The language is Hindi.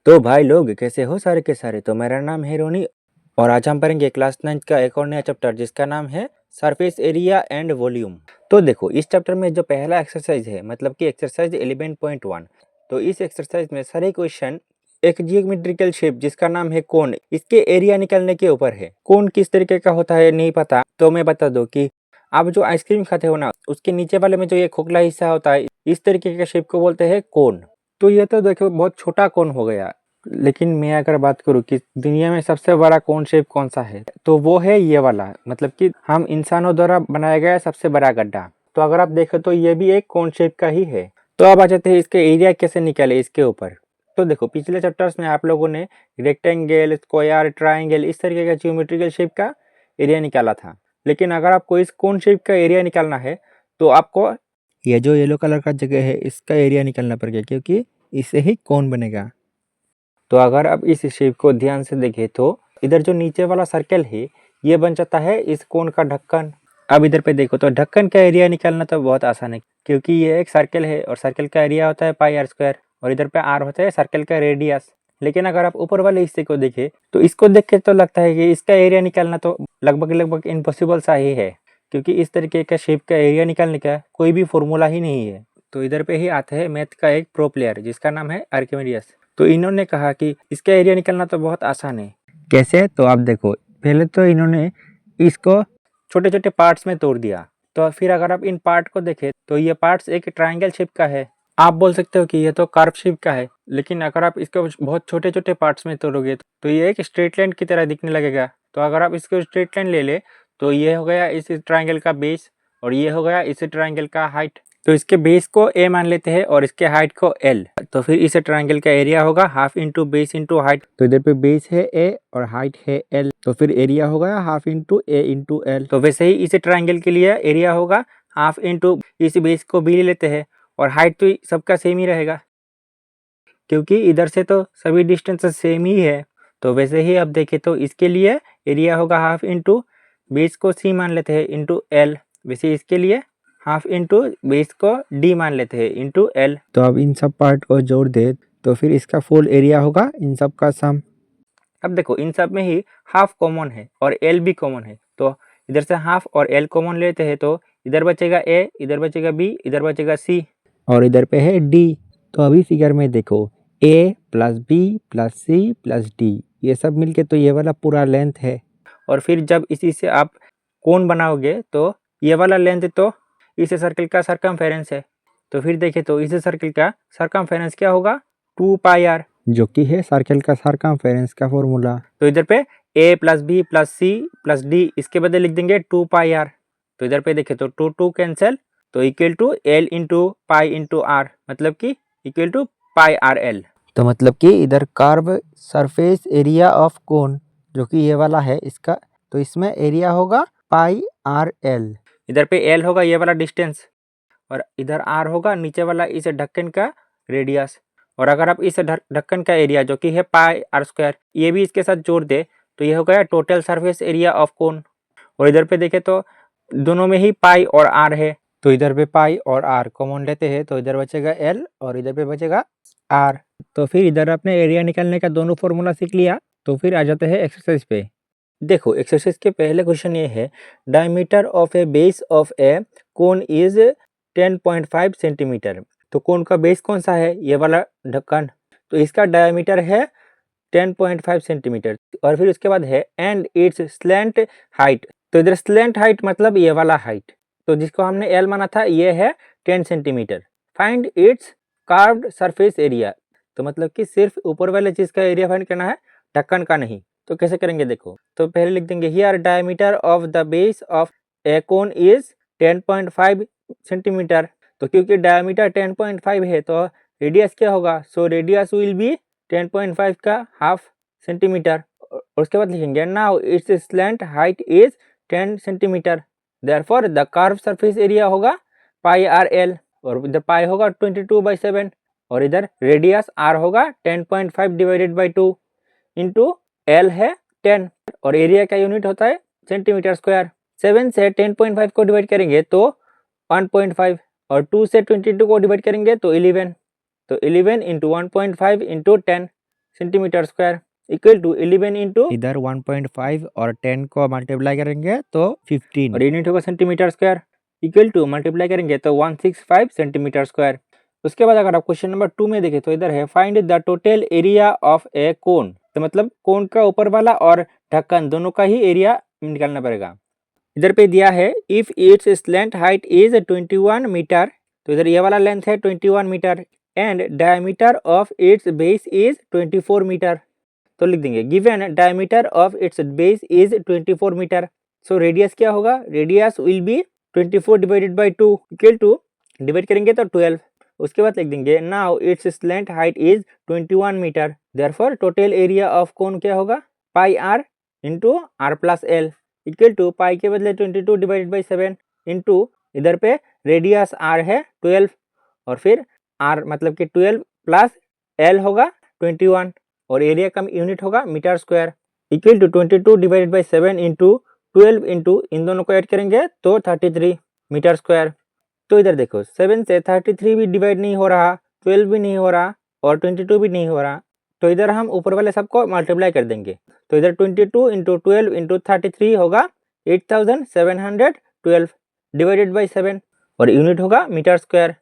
तो भाई लोग कैसे हो सारे के सारे। तो मेरा नाम है रोनी और आज हम पढ़ेंगे क्लास 9 का एक और नया चैप्टर जिसका नाम है सरफेस एरिया एंड वॉल्यूम। तो देखो इस चैप्टर में जो पहला एक्सरसाइज है मतलब कि एक्सरसाइज 11.1। तो इस एक्सरसाइज में सारे क्वेश्चन एक जियोमेट्रिकल शेप जिसका नाम है कोन, इसके एरिया निकालने के ऊपर है। कोन किस तरीके का होता है नहीं पता तो मैं बता दूं कि आप जो आइसक्रीम खाते हो ना उसके नीचे वाले में जो ये खोखला हिस्सा होता है इस तरीके के शेप को बोलते हैं कोन। तो ये तो देखो बहुत छोटा कोन हो गया, लेकिन मैं अगर बात करूँ कि दुनिया में सबसे बड़ा कोन शेप कौन सा है तो वो है ये वाला, मतलब कि हम इंसानों द्वारा बनाया गया सबसे बड़ा गड्ढा। तो अगर आप देखें तो ये भी एक कोन शेप का ही है। तो अब आ जाते हैं इसके एरिया कैसे निकाले इसके ऊपर। तो देखो पिछले चैप्टर्स में आप लोगों ने रेक्टेंगल, स्क्वायर, ट्राइंगल इस तरीके का ज्योमेट्रिकल शेप का एरिया निकाला था, लेकिन अगर आपको इस कोन शेप का एरिया निकालना है तो आपको ये जो येलो कलर का जगह है इसका एरिया निकालना पड़ेगा, क्योंकि इससे ही कोन बनेगा। तो अगर आप इस शेप को ध्यान से देखें तो इधर जो नीचे वाला सर्कल है ये बन जाता है इस कोन का ढक्कन। अब इधर पे देखो तो ढक्कन का एरिया निकालना तो बहुत आसान है, क्योंकि ये एक सर्कल है और सर्कल का एरिया होता है पाई आर स्क्वायर और इधर पे आर होता है सर्कल का रेडियस। लेकिन अगर आप ऊपर वाले हिस्से को देखें तो इसको देख के तो लगता है कि इसका एरिया निकालना तो लगभग इम्पॉसिबल सा ही है, क्योंकि इस तरीके का शेप का एरिया निकालने का कोई भी फॉर्मूला ही नहीं है। तो इधर पे ही आता है मैथ का एक प्रो प्लेयर जिसका नाम है आर्किमिडीज। तो इन्होंने कहा कि इसका एरिया निकालना तो बहुत आसान है। कैसे? तो आप देखो पहले तो इन्होंने इसको छोटे छोटे पार्ट्स में तोड़ दिया। तो फिर अगर आप इन पार्ट को देखें तो ये पार्ट्स एक ट्रायंगल शेप का है। आप बोल सकते हो कि ये तो कर्व शेप का है, लेकिन अगर आप इसको बहुत छोटे छोटे पार्ट्स में तोड़ोगे तो ये एक स्ट्रेट लाइन की तरह दिखने लगेगा। तो अगर आप इसको स्ट्रेट लाइन ले ले तो ये हो गया इस ट्रायंगल का बेस और ये हो गया इस ट्रायंगल का हाइट। तो इसके बेस को ए मान लेते हैं और इसके हाइट को एल। तो फिर इस ट्रायंगल का एरिया होगा half into base into height. तो इधर पे बेस है ए और हाइट है एल, तो फिर एरिया होगा हाफ इंटू ए इंटू एल। तो वैसे ही इस ट्रायंगल के लिए एरिया होगा हाफ इंटू इस बेस को बी ले लेते हैं और हाइट तो सबका सेम ही रहेगा, क्योंकि इधर से तो सभी डिस्टेंस सेम ही है। तो वैसे ही अब देखें तो इसके लिए एरिया होगा हाफ इंटू बेस को सी मान लेते हैं इंटू एल। वैसे इसके लिए हाफ इंटू बेस को डी मान लेते हैं इंटू एल। तो अब इन सब पार्ट को जोड़ दे तो फिर इसका फुल एरिया होगा इन सब का सम। अब देखो इन सब में ही हाफ कॉमन है और एल भी कॉमन है, तो इधर से हाफ और एल कॉमन लेते हैं तो इधर बचेगा ए, इधर बचेगा बी, इधर बचेगा सी और इधर पे है डी। तो अभी फिगर में देखो A plus B plus C plus D ये सब मिलके तो ये वाला पूरा लेंथ है। और फिर जब इसी से आप कोन बनाओगे तो ये वाला लेंथ तो इस सर्कल का सरकमफेरेंस है। तो फिर देखें तो इस सर्कल का सरकमफेरेंस क्या होगा 2 पाई आर, जो कि है सर्कल का सरकमफेरेंस का फॉर्मूला। तो इधर पे A plus B plus C plus D इसके बदले लिख देंगे 2 पाई आर। तो इधर पे देखें तो 2 कैंसिल तो equal to L into pi into R, मतलब कि equal to pi R L. तो मतलब कि इधर curve surface area of cone जो कि ये वाला है इसका, तो इसमें एरिया होगा पाई आर एल। इधर पे एल होगा ये वाला डिस्टेंस और इधर आर होगा नीचे वाला इस ढक्कन का रेडियस। और अगर आप इस ढक्कन का एरिया जो कि है पाई आर स्क्वायर ये भी इसके साथ जोड़ दे तो ये हो गया टोटल सरफेस एरिया ऑफ कोन। और इधर पे देखें तो दोनों में ही पाई और आर है, तो इधर पे पाई और आर कॉमन लेते हैं तो इधर बचेगा एल और इधर पे बचेगा आर। तो फिर इधर आपने एरिया निकालने का दोनों फॉर्मूला सीख लिया। तो फिर आ जाते हैं एक्सरसाइज पे। देखो एक्सरसाइज के पहले क्वेश्चन ये है diameter of A base of a cone is 10.5 centimetre. तो कोन का बेस कौन सा है ये वाला ढक्कन, तो इसका डायमीटर है 10.5 सेंटीमीटर। और फिर उसके बाद है एंड इट्स स्लैंट हाइट। तो इधर स्लैंट हाइट मतलब ये वाला हाइट, तो जिसको हमने एल माना था ये है 10 centimetre. Find its carved surface area. तो मतलब कि सिर्फ ऊपर वाले चीज का एरिया फाइंड करना है, ढक्कन का नहीं। तो कैसे करेंगे देखो, तो पहले लिख देंगे here diameter of the base of a cone is 10.5 centimetre. तो क्योंकि डायमीटर 10.5 है तो रेडियस क्या होगा, सो रेडियस विल बी 10.5 का हाफ सेंटीमीटर। और उसके बाद लिखेंगे now its slant height is 10 centimetre, therefore the curve surface area होगा पाई आर एल और इधर पाई होगा 22/7 और इधर रेडियस आर होगा 10.5 डिवाइडेड बाई 2 इंटू एल है 10 और एरिया का यूनिट होता है सेंटीमीटर स्क्वायर। 7 से 10.5 को डिवाइड करेंगे तो 1.5 और 2 से 22 को डिवाइड करेंगे तो 11। तो 11 into 1.5 into 10 centimetre square equal to 11 into इधर 1.5 और 10 को मल्टीप्लाई करेंगे तो 15 और यूनिट होगा centimetre square equal to multiply करेंगे तो 165 सेंटीमीटर स्क्वायर। उसके बाद अगर आप क्वेश्चन नंबर 2 में देखें तो इधर है find the total area of a cone, तो मतलब कोन का ऊपर वाला और ढक्कन दोनों का ही एरिया निकालना पड़ेगा। इधर पे दिया है if its slant height is 21 metre, तो इधर ये वाला लेंथ है 21 metre and diameter of its base is 24 metre, तो लिख देंगे given diameter of its base is 24 metre, so radius क्या होगा, radius will be 24 divided by 2 equal to divide करेंगे तो 12। उसके बाद लिख देंगे now its slant height is 21 metre, therefore total area of कोन क्या होगा pi r into r plus l equal to pi के बदले 22 डिवाइडेड बाई 7 इंटू इधर पे रेडियस आर है 12 और फिर आर मतलब कि 12 प्लस एल होगा 21 और एरिया का यूनिट होगा metre square equal to 22 divided by 7 into 12 into इन दोनों को ऐड करेंगे तो 33 मीटर स्क्वायर। तो इधर देखो 7 से 33 भी डिवाइड नहीं हो रहा, 12 भी नहीं हो रहा और 22 भी नहीं हो रहा, तो इधर हम ऊपर वाले सबको मल्टीप्लाई कर देंगे, तो इधर 22 इंटू 12 इंटू 33 होगा 8712 डिवाइडेड बाई 7 और यूनिट होगा मीटर स्क्वायर।